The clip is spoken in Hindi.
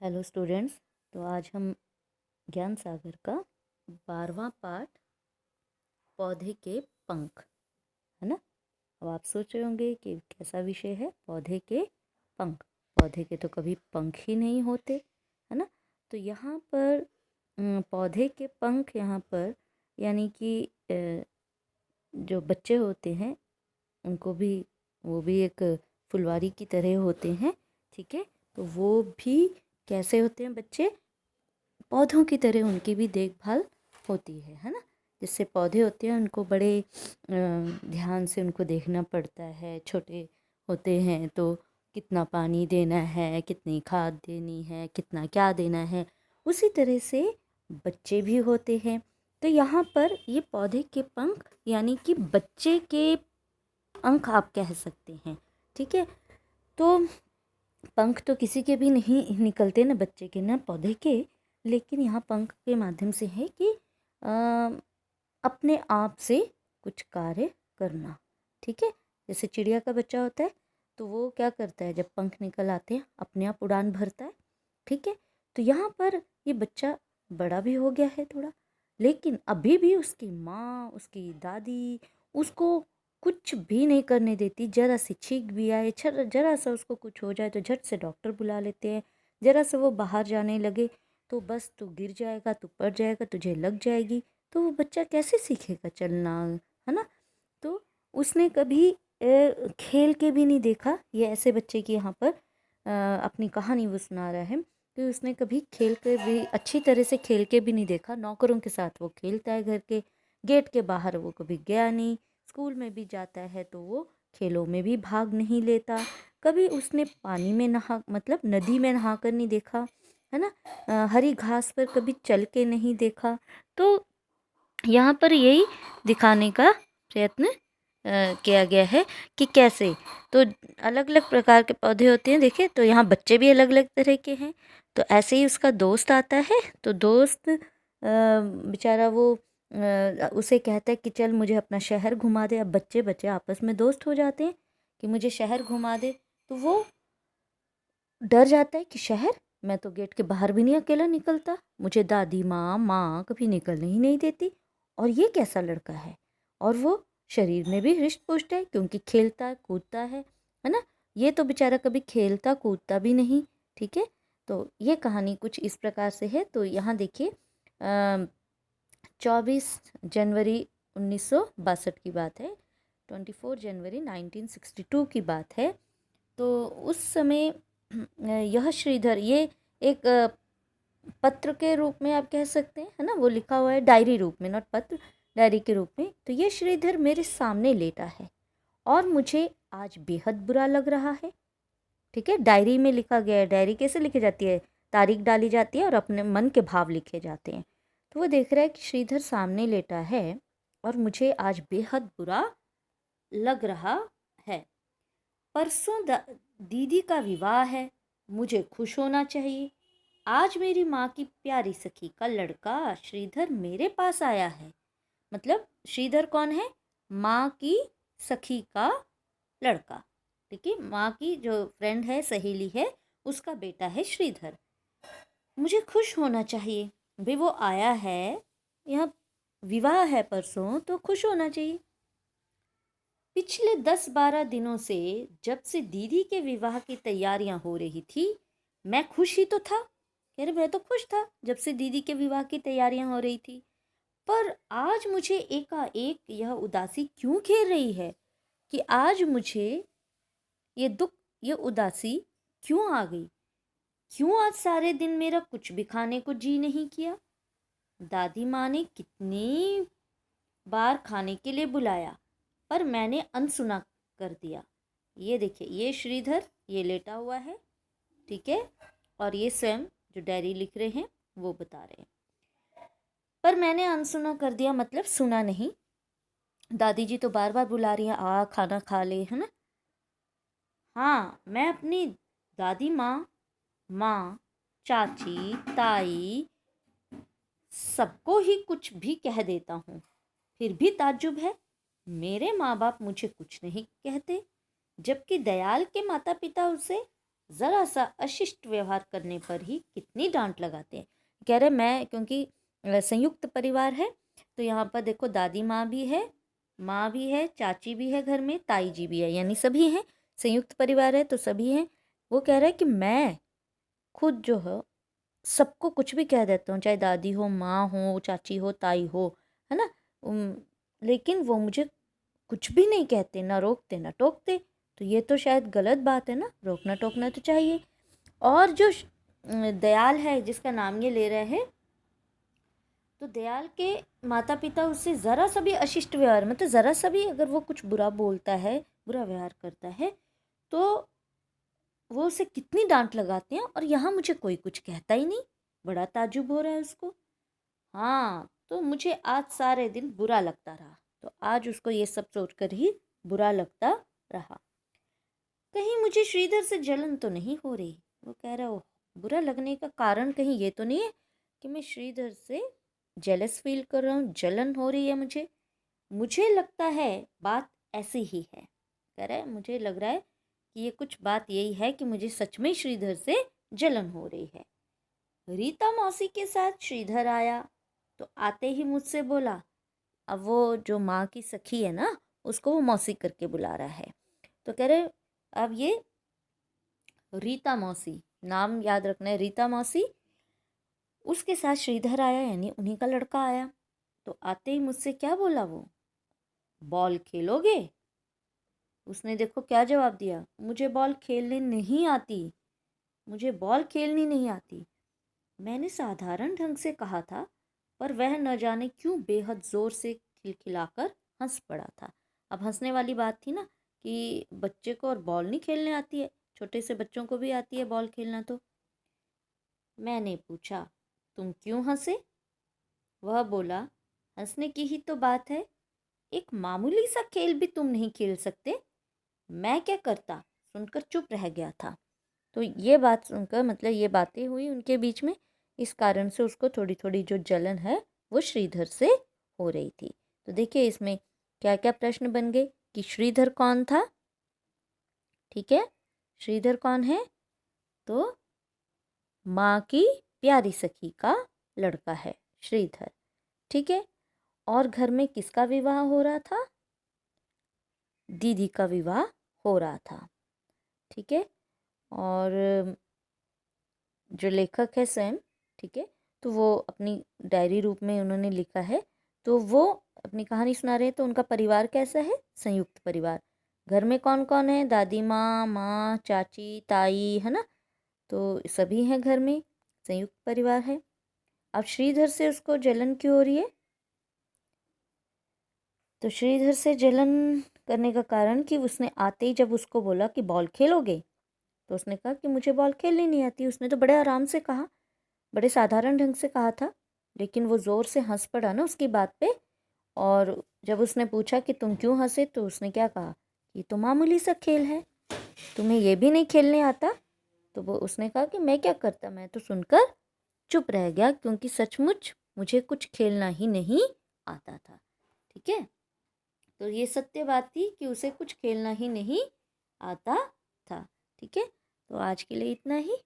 Hello students. तो आज हम ज्ञान सागर का 12वां पाठ पौधे के पंख, है ना। अब आप सोच रहे होंगे कि कैसा विषय है पौधे के पंख। पौधे के तो कभी पंख ही नहीं होते, है ना। तो यहाँ पर पौधे के पंख यहाँ पर यानी कि जो बच्चे होते हैं उनको भी, वो भी एक फुलवारी की तरह होते हैं, ठीक है। तो वो भी कैसे होते हैं बच्चे, पौधों की तरह उनकी भी देखभाल होती है ना। जिससे पौधे होते हैं उनको बड़े ध्यान से उनको देखना पड़ता है। छोटे होते हैं तो कितना पानी देना है, कितनी खाद देनी है, कितना क्या देना है, उसी तरह से बच्चे भी होते हैं। तो यहाँ पर ये पौधे के पंख यानी कि बच्चे के पंख आप कह सकते हैं, ठीक है। तो पंख तो किसी के भी नहीं निकलते, ना बच्चे के ना पौधे के, लेकिन यहाँ पंख के माध्यम से है कि अपने आप से कुछ कार्य करना, ठीक है। जैसे चिड़िया का बच्चा होता है तो वो क्या करता है, जब पंख निकल आते हैं अपने आप उड़ान भरता है, ठीक है। तो यहाँ पर ये बच्चा बड़ा भी हो गया है थोड़ा, लेकिन अभी भी उसकी माँ, उसकी दादी उसको कुछ भी नहीं करने देती। जरा सी छींक भी आए, जरा सा उसको कुछ हो जाए तो झट से डॉक्टर बुला लेते हैं। जरा सा वो बाहर जाने लगे तो बस तू गिर जाएगा, तू पड़ जाएगा, तुझे लग जाएगी। तो वो बच्चा कैसे सीखेगा चलना, है ना। तो उसने कभी खेल के भी नहीं देखा। ये ऐसे बच्चे की यहाँ पर अपनी कहानी वो सुना रहा है कि उसने कभी खेल के भी, अच्छी तरह से खेल के भी नहीं देखा। नौकरों के साथ वो खेलता है, घर के गेट के बाहर वो कभी गया नहीं। स्कूल में भी जाता है तो वो खेलों में भी भाग नहीं लेता। कभी उसने पानी में नहा, मतलब नदी में नहा कर नहीं देखा, है ना। हरी घास पर कभी चल के नहीं देखा। तो यहाँ पर यही दिखाने का प्रयत्न किया गया है कि कैसे, तो अलग अलग प्रकार के पौधे होते हैं। देखिए तो यहाँ बच्चे भी अलग अलग तरह के हैं। तो ऐसे ही उसका दोस्त आता है तो दोस्त बेचारा वो उसे कहता है कि चल मुझे अपना शहर घुमा दे। अब बच्चे बच्चे आपस में दोस्त हो जाते हैं कि मुझे शहर घुमा दे। तो वो डर जाता है कि शहर, मैं तो गेट के बाहर भी नहीं अकेला निकलता, मुझे दादी माँ कभी निकलने ही नहीं देती, और ये कैसा लड़का है। और वो शरीर में भी हृष्ट पुष्ट है क्योंकि खेलता कूदता है ना। ये तो बेचारा कभी खेलता कूदता भी नहीं, ठीक है। तो ये कहानी कुछ इस प्रकार से है। तो यहाँ देखिए 24 जनवरी 1962 की बात है, 24 जनवरी 1962 की बात है। तो उस समय यह श्रीधर, ये एक पत्र के रूप में आप कह सकते हैं, है ना। वो लिखा हुआ है डायरी रूप में, नॉट पत्र, डायरी के रूप में। तो ये श्रीधर मेरे सामने लेटा है और मुझे आज बेहद बुरा लग रहा है, ठीक है। डायरी में लिखा गया है। डायरी कैसे लिखी जाती है, तारीख डाली जाती है और अपने मन के भाव लिखे जाते हैं। तो वो देख रहा है कि श्रीधर सामने लेटा है और मुझे आज बेहद बुरा लग रहा है। परसों दीदी का विवाह है, मुझे खुश होना चाहिए। आज मेरी माँ की प्यारी सखी का लड़का श्रीधर मेरे पास आया है। मतलब श्रीधर कौन है, माँ की सखी का लड़का, ठीक है। माँ की जो फ्रेंड है, सहेली है, उसका बेटा है श्रीधर। मुझे खुश होना चाहिए, भाई वो आया है, यहाँ विवाह है परसों, तो खुश होना चाहिए। पिछले 10-12 दिनों से, जब से दीदी के विवाह की तैयारियां हो रही थी, मैं खुश ही तो था। कह रहे मैं तो खुश था जब से दीदी के विवाह की तैयारियां हो रही थी, पर आज मुझे एकाएक यह उदासी क्यों घेर रही है कि आज मुझे ये दुख, ये उदासी क्यों आ गई। क्यों आज सारे दिन मेरा कुछ भी खाने को जी नहीं किया। दादी माँ ने कितनी बार खाने के लिए बुलाया पर मैंने अनसुना कर दिया। ये देखिए, ये श्रीधर ये लेटा हुआ है, ठीक है। और ये स्वयं जो डायरी लिख रहे हैं वो बता रहे हैं, पर मैंने अनसुना कर दिया, मतलब सुना नहीं। दादी जी तो बार बार बुला रही हैं, आ खाना खा ले, है ना। हाँ, मैं अपनी दादी माँ, चाची, ताई सबको ही कुछ भी कह देता हूँ, फिर भी ताज्जुब है मेरे माँ बाप मुझे कुछ नहीं कहते, जबकि दयाल के माता पिता उसे ज़रा सा अशिष्ट व्यवहार करने पर ही कितनी डांट लगाते हैं। कह रहे मैं, क्योंकि संयुक्त परिवार है तो यहाँ पर देखो दादी माँ भी है, चाची भी है घर में, ताई जी भी है, यानी सभी हैं। संयुक्त परिवार है तो सभी हैं। वो कह रहा है कि मैं खुद जो है सबको कुछ भी कह देता हूँ, चाहे दादी हो, माँ हो, चाची हो, ताई हो, है ना। लेकिन वो मुझे कुछ भी नहीं कहते, ना रोकते ना टोकते। तो ये तो शायद गलत बात है ना, रोकना टोकना तो चाहिए। और जो दयाल है जिसका नाम ये ले रहे हैं, तो दयाल के माता पिता उससे ज़रा सा भी अशिष्ट व्यवहार, मतलब ज़रा सा भी अगर वो कुछ बुरा बोलता है, बुरा व्यवहार करता है, तो वो उसे कितनी डांट लगाते हैं, और यहाँ मुझे कोई कुछ कहता ही नहीं। बड़ा ताज्जुब हो रहा है उसको। हाँ, तो मुझे आज सारे दिन बुरा लगता रहा। तो आज उसको ये सब सोचकर ही बुरा लगता रहा। कहीं मुझे श्रीधर से जलन तो नहीं हो रही। वो कह रहा हो बुरा लगने का कारण कहीं ये तो नहीं है कि मैं श्रीधर से जेलस फील कर रहा हूँ, जलन हो रही है मुझे। मुझे लगता है बात ऐसी ही है। कह रहा है मुझे लग रहा है कि ये कुछ बात यही है कि मुझे सच में श्रीधर से जलन हो रही है। रीता मौसी के साथ श्रीधर आया तो आते ही मुझसे बोला, अब वो जो माँ की सखी है ना, उसको वो मौसी करके बुला रहा है। तो कह रहे अब ये रीता मौसी, नाम याद रखना है, रीता मौसी, उसके साथ श्रीधर आया, यानी उन्हीं का लड़का आया। तो आते ही मुझसे क्या बोला वो, बॉल खेलोगे? उसने देखो क्या जवाब दिया, मुझे बॉल खेलने नहीं आती, मुझे बॉल खेलनी नहीं आती। मैंने साधारण ढंग से कहा था, पर वह न जाने क्यों बेहद जोर से खिलखिलाकर हंस पड़ा था। अब हंसने वाली बात थी ना कि बच्चे को और बॉल नहीं खेलने आती है, छोटे से बच्चों को भी आती है बॉल खेलना। तो मैंने पूछा, तुम क्यों हंसे? वह बोला, हंसने की ही तो बात है, एक मामूली सा खेल भी तुम नहीं खेल सकते। मैं क्या करता, सुनकर चुप रह गया था। तो ये बात सुनकर, मतलब ये बातें हुई उनके बीच में, इस कारण से उसको थोड़ी थोड़ी जो जलन है वो श्रीधर से हो रही थी। तो देखिए इसमें क्या क्या प्रश्न बन गए कि श्रीधर कौन था। ठीक है, श्रीधर कौन है? तो माँ की प्यारी सखी का लड़का है श्रीधर। ठीक है, और घर में किसका विवाह हो रहा था? दीदी का विवाह हो रहा था। ठीक है, और जो लेखक है स्वयं, ठीक है, तो वो अपनी डायरी रूप में उन्होंने लिखा है। तो वो अपनी कहानी सुना रहे हैं। तो उनका परिवार कैसा है? संयुक्त परिवार। घर में कौन कौन है? दादी माँ, माँ, चाची, ताई, है ना। तो सभी हैं घर में, संयुक्त परिवार है। अब श्रीधर से उसको जलन क्यों हो रही है? तो श्रीधर से जलन करने का कारण कि उसने आते ही जब उसको बोला कि बॉल खेलोगे, तो उसने कहा कि मुझे बॉल खेलनी नहीं आती। उसने तो बड़े आराम से कहा, बड़े साधारण ढंग से कहा था, लेकिन वो ज़ोर से हंस पड़ा ना उसकी बात पे। और जब उसने पूछा कि तुम क्यों हंसे, तो उसने क्या कहा कि तो मामूली सा खेल है, तुम्हें ये भी नहीं खेलने आता। तो वो उसने कहा कि मैं क्या करता, मैं तो सुनकर चुप रह गया, क्योंकि सचमुच मुझे कुछ खेलना ही नहीं आता था। ठीक है, तो ये सत्य बात थी कि उसे कुछ खेलना ही नहीं आता था। ठीक है, तो आज के लिए इतना ही।